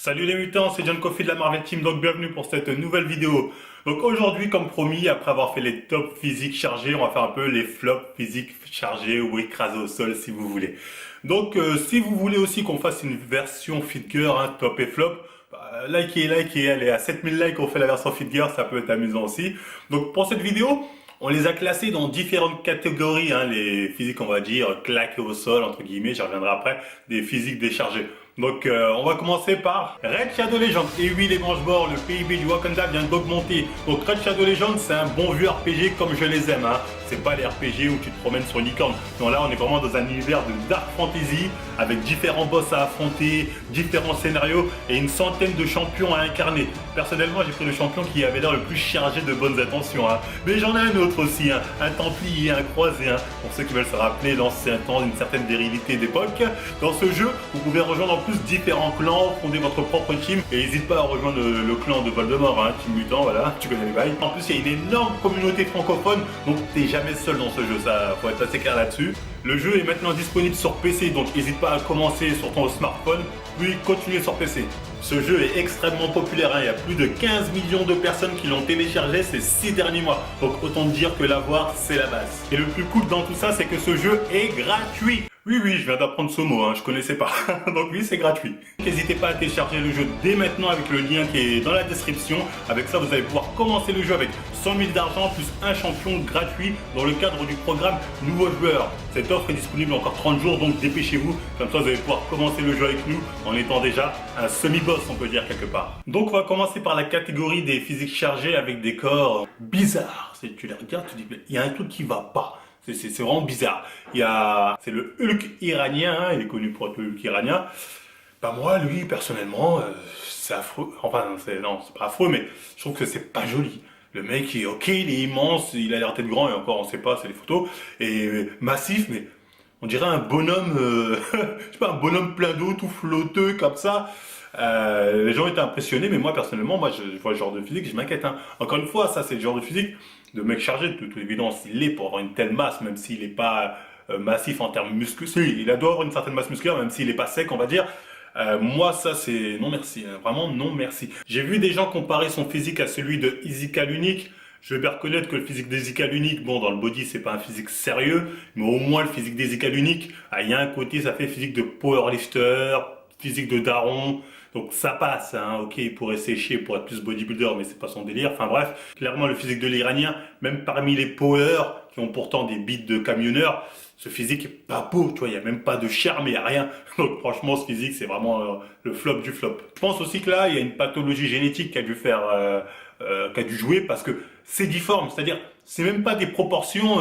Salut les mutants, c'est John Coffey de la Marvel Team, donc bienvenue pour cette nouvelle vidéo. Donc aujourd'hui, comme promis, après avoir fait les tops physiques chargés, on va faire un peu les flops physiques chargés ou écrasés au sol si vous voulez. Donc si vous voulez aussi qu'on fasse une version fit girl, hein, top et flop, bah, likez, allez à 7000 likes on fait la version fit girl, ça peut être amusant aussi. Donc pour cette vidéo, on les a classés dans différentes catégories, hein, les physiques on va dire claqués au sol entre guillemets, j'y reviendrai après, des physiques déchargés. Donc on va commencer par Red Shadow Legends. Et oui les manches-bords, le PIB du Wakanda vient d'augmenter. Donc Red Shadow Legends c'est un bon vieux RPG comme je les aime. Hein. C'est pas les RPG où tu te promènes sur une licorne. Non là on est vraiment dans un univers de dark fantasy avec différents boss à affronter, différents scénarios et une centaine de champions à incarner. Personnellement j'ai pris le champion qui avait l'air le plus chargé de bonnes intentions. Hein. Mais j'en ai un autre aussi, hein. Un templier, un croisé. Hein. Pour ceux qui veulent se rappeler l'ancien temps d'une certaine virilité d'époque. Dans ce jeu vous pouvez rejoindre en plus différents clans, fonder votre propre team et n'hésite pas à rejoindre le clan de Voldemort, hein, Team Mutant, voilà, tu connais les bails. En plus il y a une énorme communauté francophone, donc t'es jamais seul dans ce jeu, ça faut être assez clair là-dessus. Le jeu est maintenant disponible sur PC, donc n'hésite pas à commencer sur ton smartphone, puis continuer sur PC. Ce jeu est extrêmement populaire, hein. Il y a plus de 15 millions de personnes qui l'ont téléchargé ces 6 derniers mois. Donc autant dire que l'avoir, c'est la base. Et le plus cool dans tout ça, c'est que ce jeu est gratuit. Oui, je viens d'apprendre ce mot, hein, je connaissais pas. Donc oui, c'est gratuit. N'hésitez pas à télécharger le jeu dès maintenant avec le lien qui est dans la description. Avec ça, vous allez pouvoir commencer le jeu avec 100 000 d'argent plus un champion gratuit dans le cadre du programme Nouveau Joueur. Cette offre est disponible encore 30 jours, donc dépêchez-vous. Comme ça, vous allez pouvoir commencer le jeu avec nous en étant déjà un semi-boss, on peut dire quelque part. Donc on va commencer par la catégorie des physiques chargées avec des corps bizarres. Tu les regardes, tu dis, il y a un truc qui va pas. C'est vraiment bizarre. C'est le Hulk iranien, hein, il est connu pour être le Hulk iranien. Bah moi, lui, personnellement, c'est affreux. Enfin, non, c'est pas affreux, mais je trouve que c'est pas joli. Le mec, ok, il est immense, il a l'air tête grand, et encore, on sait pas, c'est les photos. Et massif, mais on dirait un bonhomme, je sais pas, un bonhomme plein d'eau, tout flotteux, comme ça. Les gens étaient impressionnés, mais moi personnellement, je vois le genre de physique, je m'inquiète. Hein. Encore une fois, ça c'est le genre de physique de mec chargé, de toute évidence, il l'est pour avoir une telle masse, même s'il n'est pas massif en termes musculaires. Si, il doit avoir une certaine masse musculaire, même s'il n'est pas sec, on va dire. Moi, ça c'est non merci, hein. Vraiment non merci. J'ai vu des gens comparer son physique à celui de Izika l'unique. Je vais bien reconnaître que le physique d'Izika l'unique, bon, dans le body, c'est pas un physique sérieux, mais au moins le physique d'Izika l'unique, il y a un côté, ça fait physique de powerlifter, physique de daron. Donc ça passe, hein. Ok, il pourrait sécher pour être plus bodybuilder, mais c'est pas son délire. Enfin bref, clairement le physique de l'Iranien, même parmi les powers, qui ont pourtant des bites de camionneurs, ce physique est pas beau, tu vois, il y a même pas de charme, il y a rien. Donc franchement, ce physique, c'est vraiment le flop du flop. Je pense aussi que là, il y a une pathologie génétique qui a dû qui a dû jouer parce que c'est difforme, c'est-à-dire c'est même pas des proportions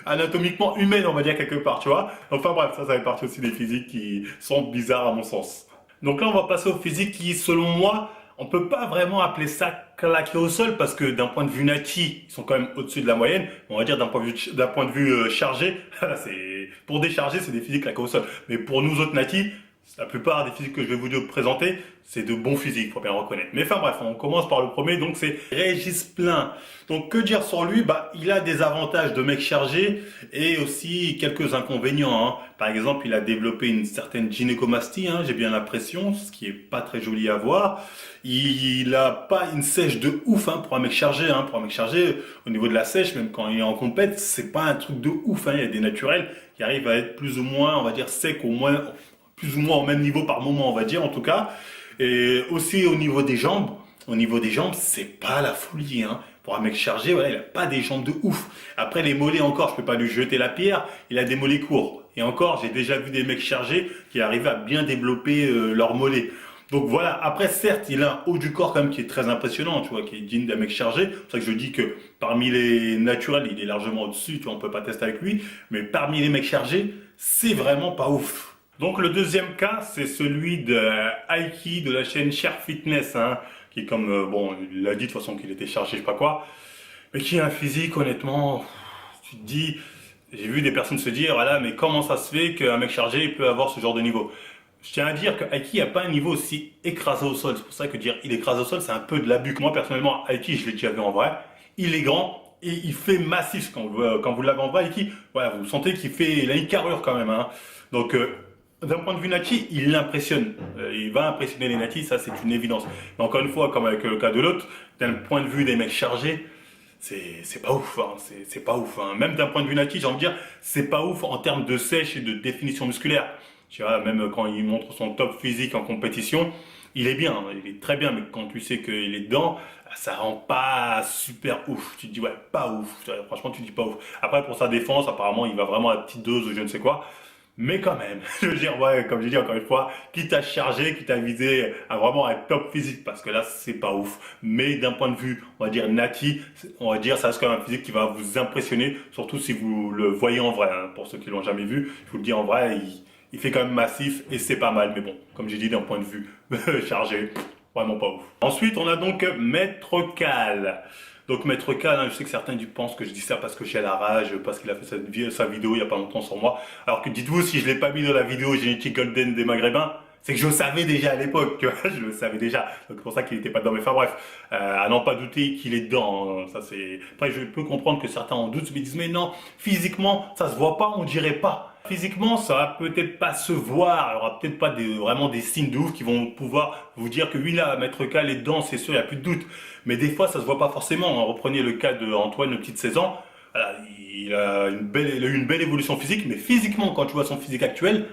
anatomiquement humaines, on va dire quelque part, tu vois. Enfin bref, ça fait partie aussi des physiques qui sont bizarres à mon sens. Donc là, on va passer aux physiques qui, selon moi, on peut pas vraiment appeler ça claqué au sol parce que d'un point de vue nati, ils sont quand même au-dessus de la moyenne. On va dire d'un point de vue chargé, c'est pour décharger, c'est des physiques claqués au sol. Mais pour nous autres natis, la plupart des physiques que je vais vous présenter, c'est de bons physiques, faut bien reconnaître. Mais enfin bref, on commence par le premier, donc c'est Régis Plein. Donc que dire sur lui? Bah, il a des avantages de mec chargé et aussi quelques inconvénients. Hein. Par exemple, il a développé une certaine gynécomastie, hein, j'ai bien l'impression, ce qui est pas très joli à voir. Il a pas une sèche de ouf hein, pour un mec chargé. Hein. Pour un mec chargé, au niveau de la sèche, même quand il est en compète, c'est pas un truc de ouf. Hein. Il y a des naturels qui arrivent à être plus ou moins, on va dire, secs au moins plus ou moins au même niveau par moment, on va dire en tout cas. Et aussi au niveau des jambes, c'est pas la folie. Hein. Pour un mec chargé, voilà, il a pas des jambes de ouf. Après les mollets encore, je peux pas lui jeter la pierre, il a des mollets courts. Et encore, j'ai déjà vu des mecs chargés qui arrivaient à bien développer leurs mollets. Donc voilà, après certes, il a un haut du corps quand même qui est très impressionnant, tu vois, qui est digne d'un mec chargé. C'est pour ça que je dis que parmi les naturels, il est largement au-dessus, tu vois, on peut pas tester avec lui. Mais parmi les mecs chargés, c'est vraiment pas ouf. Donc le deuxième cas, c'est celui de Aiki de la chaîne Cher Fitness, hein, qui est comme, bon, il l'a dit de toute façon qu'il était chargé, je sais pas quoi, mais qui a un physique, honnêtement, tu te dis, j'ai vu des personnes se dire, voilà, mais comment ça se fait qu'un mec chargé il peut avoir ce genre de niveau? Je tiens à dire que Aiki n'a pas un niveau aussi écrasé au sol, c'est pour ça que dire il écrase au sol, c'est un peu de l'abus. Moi personnellement, Aiki, je l'ai déjà vu en vrai, il est grand, et il fait massif quand vous l'avez en vrai, Aiki, voilà, vous sentez il a une carrure quand même, hein. Donc D'un point de vue Nati, il l'impressionne. Il va impressionner les Nati, ça c'est une évidence. Mais encore une fois, comme avec le cas de l'autre, d'un point de vue des mecs chargés, c'est pas ouf, hein. C'est pas ouf, hein. Même d'un point de vue Nati, j'ai envie de dire, c'est pas ouf en termes de sèche et de définition musculaire. Tu vois, même quand il montre son top physique en compétition, il est bien, hein. Il est très bien, mais quand tu sais qu'il est dedans, ça rend pas super ouf. Tu te dis, ouais, pas ouf. Franchement, tu te dis pas ouf. Après, pour sa défense, apparemment, il va vraiment à petite dose ou je ne sais quoi. Mais quand même, je veux dire, ouais, comme j'ai dit encore une fois, quitte à charger, quitte à viser à vraiment un top physique, parce que là, c'est pas ouf. Mais d'un point de vue, on va dire nati, on va dire, ça reste quand même un physique qui va vous impressionner, surtout si vous le voyez en vrai, hein. Pour ceux qui l'ont jamais vu, je vous le dis en vrai, il fait quand même massif et c'est pas mal. Mais bon, comme j'ai dit, d'un point de vue chargé, vraiment pas ouf. Ensuite, on a donc Maître Cal. Donc Maître Cal, hein, je sais que certains pensent que je dis ça parce que j'ai la rage, parce qu'il a fait sa vidéo il y a pas longtemps sur moi. Alors que dites-vous, si je l'ai pas mis dans la vidéo génétique Golden des Maghrébins, c'est que je le savais déjà à l'époque, tu vois, je le savais déjà. Donc c'est pour ça qu'il n'était pas dedans. Mais enfin bref, à n'en pas douter qu'il est dedans, hein. Ça c'est. Après, je peux comprendre que certains en doutent, mais disent mais non, physiquement, ça se voit pas, on dirait pas. Physiquement, ça va peut-être pas se voir, il y aura peut-être pas vraiment des signes de ouf qui vont pouvoir vous dire que oui là, Maître Cal est dedans, c'est sûr, il n'y a plus de doute. Mais des fois, ça se voit pas forcément. Reprenez le cas de Antoine, le petit de 16 ans. Voilà, il a eu une belle évolution physique, mais physiquement, quand tu vois son physique actuel,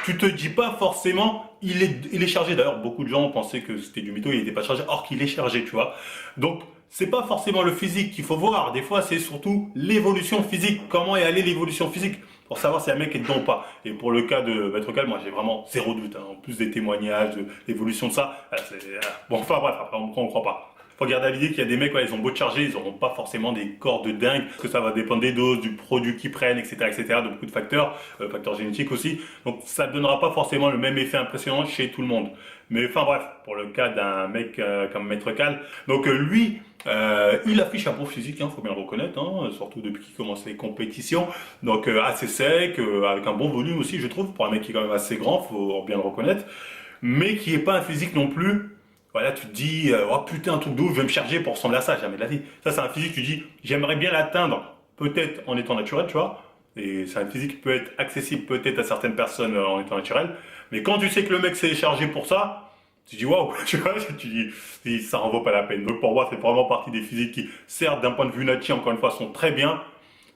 tu te dis pas forcément il est chargé. D'ailleurs, beaucoup de gens pensaient que c'était du mytho, il n'était pas chargé, or qu'il est chargé, tu vois. Donc, c'est pas forcément le physique qu'il faut voir. Des fois, c'est surtout l'évolution physique. Comment est allée l'évolution physique pour savoir si un mec est dedans ou pas. Et pour le cas de Maître Cal, moi j'ai vraiment zéro doute, hein. En plus des témoignages, de l'évolution de ça. Bon, enfin bref, après on ne croit pas. Faut garder à l'idée qu'il y a des mecs, ouais, ils ont beau te charger, ils n'auront pas forcément des corps de dingue, parce que ça va dépendre des doses, du produit qu'ils prennent, etc., de beaucoup de facteurs, facteurs génétiques aussi. Donc ça ne donnera pas forcément le même effet impressionnant chez tout le monde. Mais enfin bref, pour le cas d'un mec comme Maître Cal, donc lui, il affiche un bon physique, hein, faut bien le reconnaître, hein, surtout depuis qu'il commence les compétitions. Donc assez sec, avec un bon volume aussi, je trouve, pour un mec qui est quand même assez grand, faut bien le reconnaître, mais qui n'est pas un physique non plus. Voilà, tu te dis, oh putain, un truc de ouf, je vais me charger pour ressembler à ça, jamais de la vie. Ça, c'est un physique, tu dis, j'aimerais bien l'atteindre, peut-être en étant naturel, tu vois. Et c'est un physique qui peut être accessible peut-être à certaines personnes en étant naturel. Mais quand tu sais que le mec s'est chargé pour ça, tu dis waouh, tu vois, tu dis, ça en vaut pas la peine. Donc pour moi, c'est vraiment partie des physiques qui, certes, d'un point de vue natif, encore une fois, sont très bien.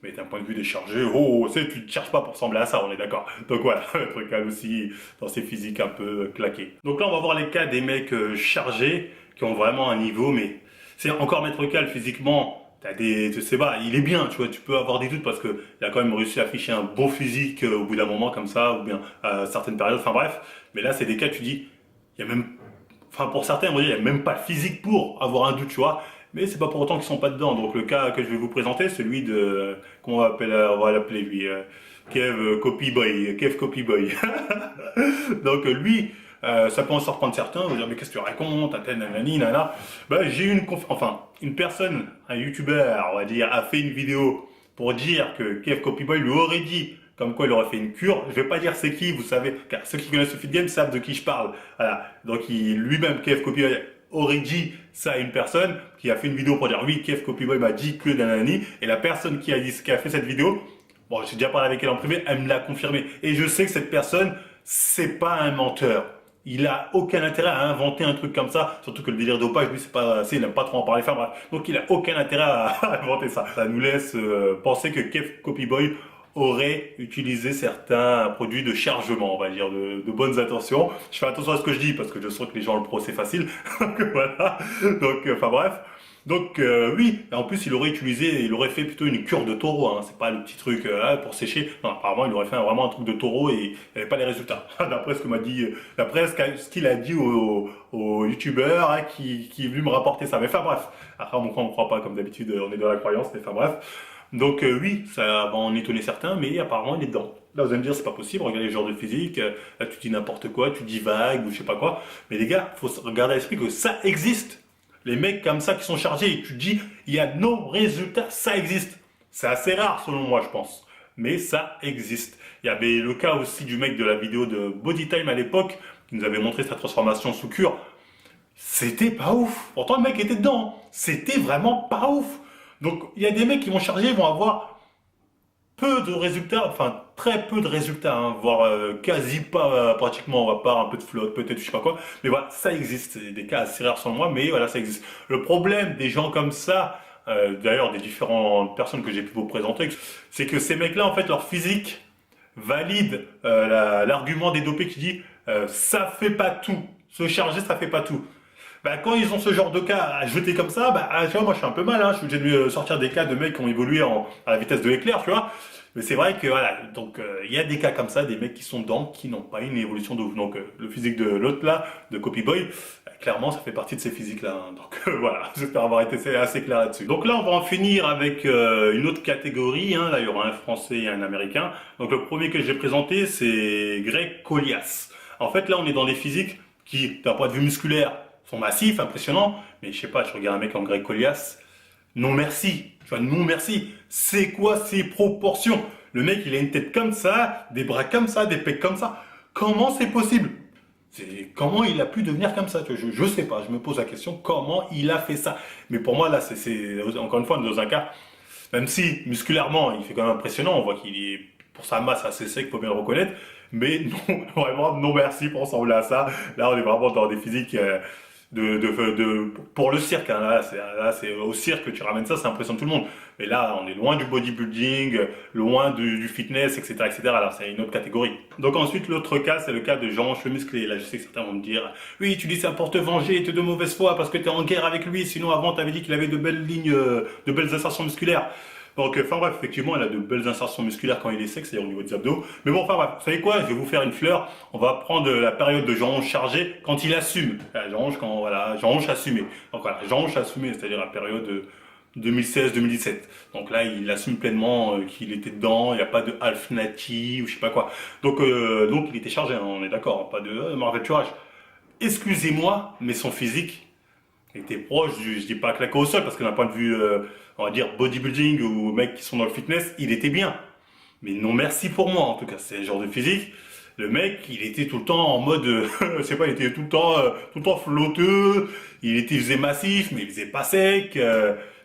Mais d'un point de vue des chargés, tu ne te cherches pas pour ressembler à ça, on est d'accord. Donc voilà, le truc là aussi, dans ces physiques un peu claqués. Donc là, on va voir les cas des mecs chargés, qui ont vraiment un niveau, mais c'est encore Maître Cal physiquement, je sais pas, il est bien, tu vois, tu peux avoir des doutes parce que il a quand même réussi à afficher un beau physique au bout d'un moment comme ça, ou bien à certaines périodes, enfin bref. Mais là, c'est des cas, tu dis, il y a même, enfin pour certains, on va dire, il n'y a même pas le physique pour avoir un doute, tu vois. Mais c'est pas pour autant qu'ils sont pas dedans. Donc le cas que je vais vous présenter, celui de, comment on va l'appeler lui, Kev Copyboy. Donc lui, ça peut en surprendre certains, vous dire mais qu'est-ce que tu racontes, nanani, nana. Ben, j'ai eu une personne, un youtubeur, on va dire, a fait une vidéo pour dire que Kev Copyboy lui aurait dit comme quoi il aurait fait une cure. Je vais pas dire c'est qui, vous savez, car ceux qui connaissent le feed game savent de qui je parle. Voilà. Donc lui-même, Kev Copyboy, aurait dit ça à une personne qui a fait une vidéo pour dire oui, Kev Copyboy m'a dit que nanani, et la personne qui a fait cette vidéo, bon, j'ai déjà parlé avec elle en privé, elle me l'a confirmé. Et je sais que cette personne, c'est pas un menteur. Il a aucun intérêt à inventer un truc comme ça, surtout que le délire dopage, lui, c'est pas assez, il n'aime pas trop en parler, enfin bref. Donc il a aucun intérêt à inventer ça. Ça nous laisse penser que Kev Copyboy aurait utilisé certains produits de chargement, on va dire, de bonnes intentions. Je fais attention à ce que je dis parce que je sens que les gens le pro c'est facile. Donc voilà. Donc enfin bref. Donc oui, en plus il aurait fait plutôt une cure de taureau, hein. C'est pas le petit truc pour sécher. Non, apparemment il aurait fait vraiment un truc de taureau et il n'y avait pas les résultats. D'après ce que m'a dit, d'après ce qu'il a dit au youtubeur hein, qui est venu me rapporter ça. Mais enfin bref, après on ne croit pas comme d'habitude, on est dans la croyance, mais enfin bref. Donc oui, ça va en étonner certains, mais apparemment il est dedans. Là vous allez me dire c'est pas possible, regardez les genres de physique, là tu dis n'importe quoi, tu dis vague ou je sais pas quoi. Mais les gars, faut regarder à l'esprit que ça existe. Les mecs comme ça qui sont chargés et tu te dis il y a nos résultats, ça existe. C'est assez rare selon moi je pense. Mais ça existe. Il y avait le cas aussi du mec de la vidéo de Bodytime à l'époque, qui nous avait montré sa transformation sous cure. C'était pas ouf. Pourtant le mec était dedans. C'était vraiment pas ouf. Donc il y a des mecs qui vont charger, vont avoir peu de résultats, enfin très peu de résultats, hein, voire quasi pas, pratiquement, à part un peu de flotte, peut-être, je sais pas quoi. Mais voilà, ça existe. C'est des cas assez rares selon moi, mais voilà, ça existe. Le problème des gens comme ça, d'ailleurs des différentes personnes que j'ai pu vous présenter, c'est que ces mecs-là, en fait, leur physique valide l'argument des dopés qui dit ça fait pas tout. Se charger, ça fait pas tout. Bah, quand ils ont ce genre de cas à jeter comme ça, bah, tu vois, moi je suis un peu mal, hein, je suis obligé de lui sortir des cas de mecs qui ont évolué à la vitesse de l'éclair, tu vois. Mais c'est vrai que voilà, donc il y a des cas comme ça, des mecs qui sont dedans, qui n'ont pas une évolution de ouf. Donc le physique de l'autre là, de Copyboy, clairement ça fait partie de ces physiques là. Hein. Donc voilà, j'espère avoir été assez clair là-dessus. Donc là on va en finir avec une autre catégorie, hein. Là il y aura un français et un américain. Donc le premier que j'ai présenté c'est Greg Colias. En fait là on est dans des physiques qui, d'un point de vue musculaire, sont massifs, impressionnants, mais je sais pas, je regarde un mec comme Greg Colias, non merci, tu vois, non merci, c'est quoi ces proportions? Le mec il a une tête comme ça, des bras comme ça, des pecs comme ça, comment c'est possible? Comment il a pu devenir comme ça? Je sais pas, je me pose la question, comment il a fait ça? Mais pour moi là, encore une fois, dans un cas, même si musculairement il fait quand même impressionnant, on voit qu'il est pour sa masse assez sec, faut bien le reconnaître, mais non, vraiment non merci pour ressembler à ça. Là on est vraiment dans des physiques pour le cirque, hein. Là, c'est au cirque que tu ramènes ça, ça impressionne tout le monde. Mais là, on est loin du bodybuilding, loin du fitness, etc., etc. Alors, c'est une autre catégorie. Donc ensuite, l'autre cas, c'est le cas de Jean Cheveux musclé. Là, je sais que certains vont me dire, oui, tu dis ça pour te venger, t'es de mauvaise foi parce que t'es en guerre avec lui. Sinon, avant, t'avais dit qu'il avait de belles lignes, de belles insertions musculaires. Donc, enfin bref, effectivement, il a de belles insertions musculaires quand il est sec, c'est-à-dire au niveau des abdos. Mais bon, enfin bref, vous savez quoi, je vais vous faire une fleur. On va prendre la période de Jean chargé quand il assume. Jean quand voilà, Jean assumé. Donc voilà, Jean assumé, c'est-à-dire la période 2016-2017. Donc là, il assume pleinement qu'il était dedans, il n'y a pas de half nati ou je sais pas quoi. Donc il était chargé, hein, on est d'accord, pas de Marvel Courage. Excusez-moi, mais son physique était proche je dis pas claqué au sol, parce que d'un point de vue, on va dire, bodybuilding ou mecs qui sont dans le fitness, il était bien. Mais non merci pour moi, en tout cas, c'est le genre de physique. Le mec, il était tout le temps en mode, je sais pas, il était tout le temps flotteux, il faisait massif, mais il faisait pas sec,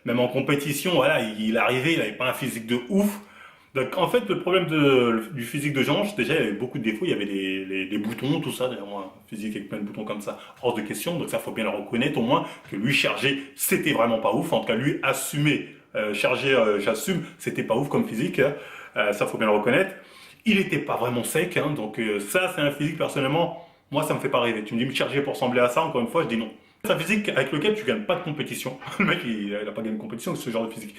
même en compétition, voilà, il arrivait, il avait pas un physique de ouf. Donc en fait, le problème du physique de Jean, déjà il y avait beaucoup de défauts, il y avait des boutons, tout ça, d'ailleurs moi, un physique avec plein de boutons comme ça, hors de question, donc ça faut bien le reconnaître au moins, que lui chargé, c'était vraiment pas ouf, en tout cas lui assumé, chargé, j'assume, c'était pas ouf comme physique, hein. Ça faut bien le reconnaître. Il était pas vraiment sec, hein, donc ça c'est un physique personnellement, moi ça me fait pas rêver. Tu me dis me charger pour ressembler à ça, encore une fois, je dis non. C'est un physique avec lequel tu gagnes pas de compétition. Le mec, il a pas gagné de compétition avec ce genre de physique.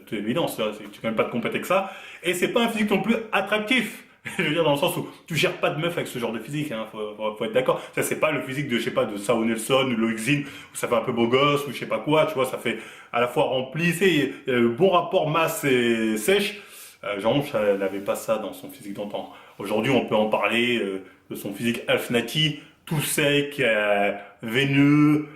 C'est évident, tu gagnes pas de compétition avec ça. Et c'est pas un physique non plus attractif. Je veux dire, dans le sens où tu gères pas de meuf avec ce genre de physique, hein, faut être d'accord. Ça, c'est pas le physique de, je sais pas, de Sao Nelson ou Loïc Zin, où ça fait un peu beau gosse, ou je sais pas quoi, tu vois, ça fait à la fois rempli, il y a le bon rapport masse et sèche. Jean-Monch n'avait pas ça dans son physique d'antan. Aujourd'hui, on peut en parler de son physique Alf Nati, tout sec, veineux.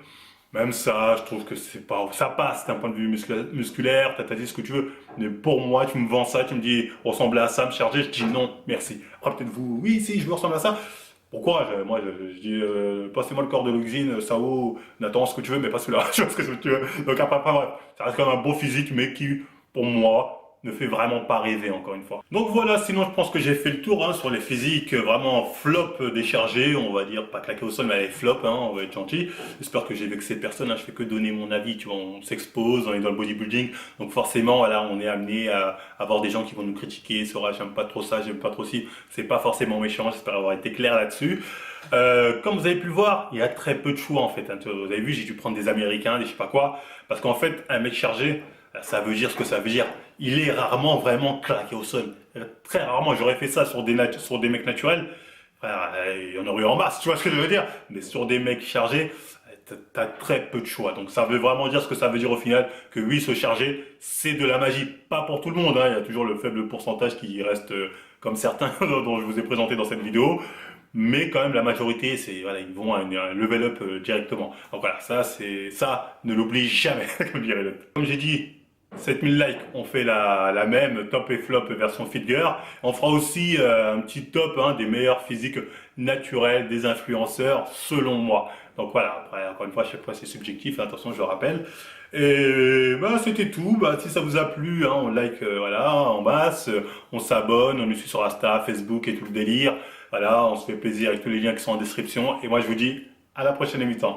Même ça, je trouve que c'est pas, ça passe d'un point de vue musculaire, t'as dit ce que tu veux. Mais pour moi, tu me vends ça, tu me dis ressembler à ça, me charger, je dis non, merci. Après, peut-être vous, oui, si, je veux ressembler à ça. Pourquoi? Moi, je dis, passez-moi le corps de Luxine, Sao, Nathan, ce que tu veux, mais pas celui-là. Je vois ce que tu veux. Donc après, bref, ça reste quand même un beau physique, mais qui, pour moi, ne fait vraiment pas rêver, encore une fois. Donc voilà, sinon je pense que j'ai fait le tour, hein, sur les physiques vraiment flop déchargés, on va dire, pas claqués au sol, mais les flop, hein, on va être gentil. J'espère que j'ai vexé personne, hein, je fais que donner mon avis, tu vois, on s'expose, on est dans le bodybuilding, donc forcément, voilà, on est amené à avoir des gens qui vont nous critiquer, j'aime pas trop ça, j'aime pas trop ci, c'est pas forcément méchant, j'espère avoir été clair là-dessus. Comme vous avez pu le voir, il y a très peu de choix en fait, hein. Vous avez vu, j'ai dû prendre des Américains, des je sais pas quoi, parce qu'en fait, un mec chargé, ça veut dire ce que ça veut dire. Il est rarement vraiment claqué au sol. Très rarement, j'aurais fait ça sur des mecs naturels. Frère, il y en aurait eu en masse, tu vois ce que je veux dire. Mais sur des mecs chargés, t'as très peu de choix. Donc ça veut vraiment dire ce que ça veut dire au final, que oui, se charger, c'est de la magie. Pas pour tout le monde, hein. Il y a toujours le faible pourcentage qui reste comme certains dont je vous ai présenté dans cette vidéo. Mais quand même, la majorité, c'est voilà, ils vont à un level up directement. Donc voilà, ça ne l'oublie jamais, comme dirait l'autre. Comme j'ai dit, 7000 likes, on fait la même top et flop version Fit Girl. On fera aussi un petit top, hein, des meilleurs physiques naturels des influenceurs selon moi. Donc voilà, après, encore une fois, chaque fois c'est subjectif, hein, attention, je le rappelle. Et bah, c'était tout. Bah, si ça vous a plu, hein, on like voilà, en masse, on s'abonne, on nous suit sur Insta, Facebook et tout le délire. Voilà, on se fait plaisir avec tous les liens qui sont en description. Et moi, je vous dis à la prochaine émission.